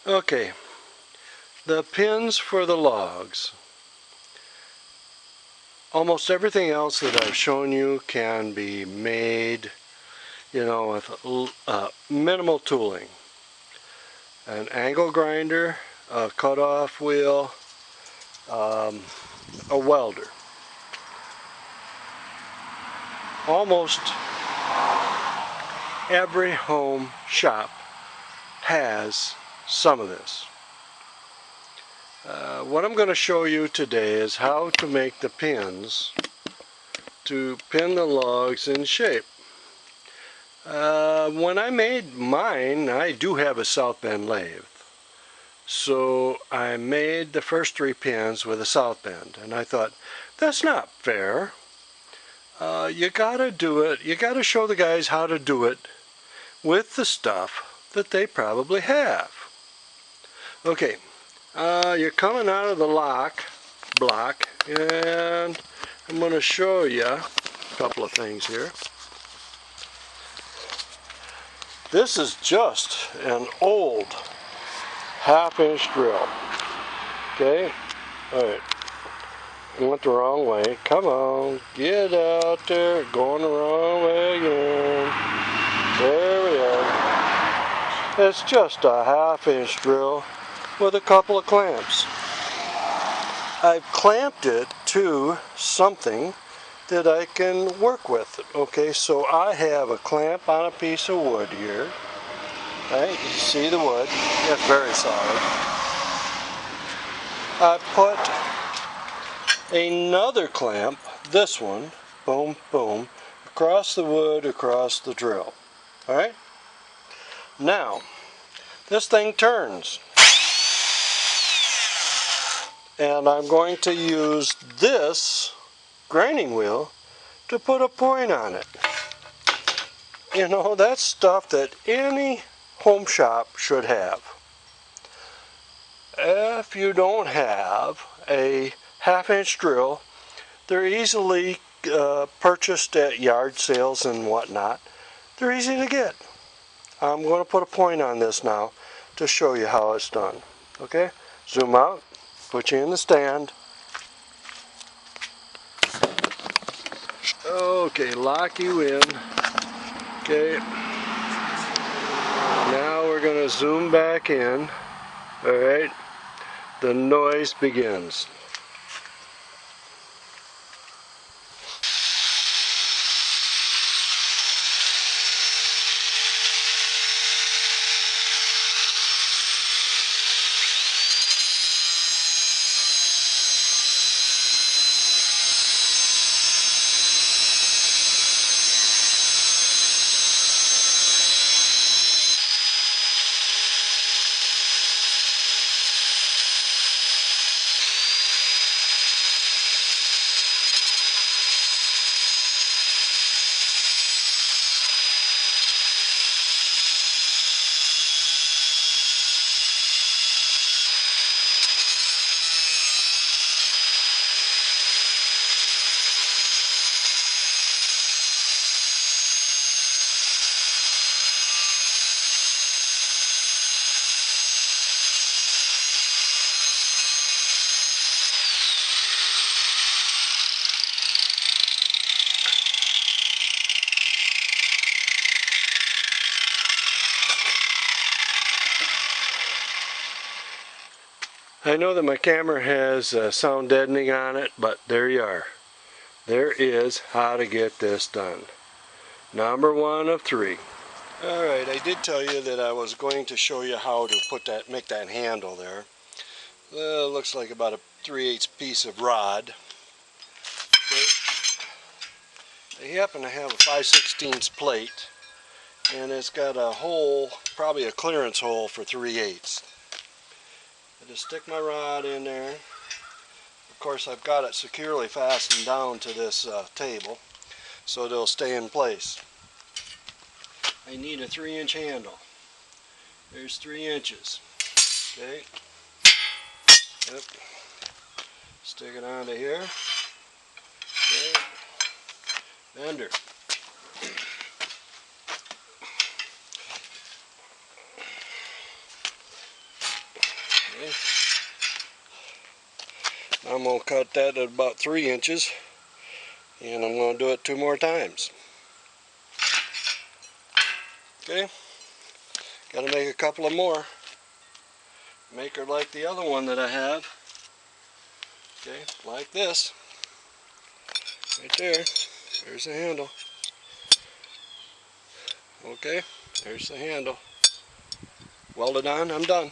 Okay, the pins for the logs. Almost everything else that I've shown you can be made, with minimal tooling. An angle grinder, a cutoff wheel, a welder. Almost every home shop has some of this. What I'm going to show you today is how to make the pins to pin the logs in shape. When I made mine, I do have a south bend lathe. So I made the first 3 pins with a south bend, and I thought, that's not fair. You gotta do it, you gotta show the guys how to do it with the stuff that they probably have. Okay, you're coming out of the lock block, and I'm going to show you a couple of things here. This is just an old 1/2-inch drill. Okay, alright, went the wrong way. Come on, get out there, going the wrong way again. There we are. It's just a 1/2-inch drill with a couple of clamps. I've clamped it to something that I can work with. Okay, so I have a clamp on a piece of wood here. Right, you see the wood, it's very solid. I put another clamp, this one, boom, boom, across the wood, across the drill. Alright? Now, this thing turns. And I'm going to use this grinding wheel to put a point on it. You know, that's stuff that any home shop should have. If you don't have a 1/2-inch drill, they're easily purchased at yard sales and whatnot. They're easy to get. I'm going to put a point on this now to show you how it's done. Okay, zoom out, put you in the stand. Okay, lock you in. Okay, now we're going to zoom back in. Alright, the noise begins. I know that my camera has sound deadening on it, but there you are. There is how to get this done. Number 1 of 3. Alright, I did tell you that I was going to show you how to make that handle there. It looks like about a 3/8 piece of rod. Okay. I happen to have a 5/16 plate, and it's got a hole, probably a clearance hole for 3/8. I just stick my rod in there. Of course, I've got it securely fastened down to this table so it'll stay in place. I need a 3-inch handle. There's 3 inches. Okay. Yep. Stick it onto here. Okay. Bender. Okay. I'm going to cut that at about 3 inches, and I'm going to do it 2 more times. Okay, got to make a couple of more. Make her like the other one that I have. Okay, like this. Right there. There's the handle. Okay, there's the handle. Welded on, I'm done.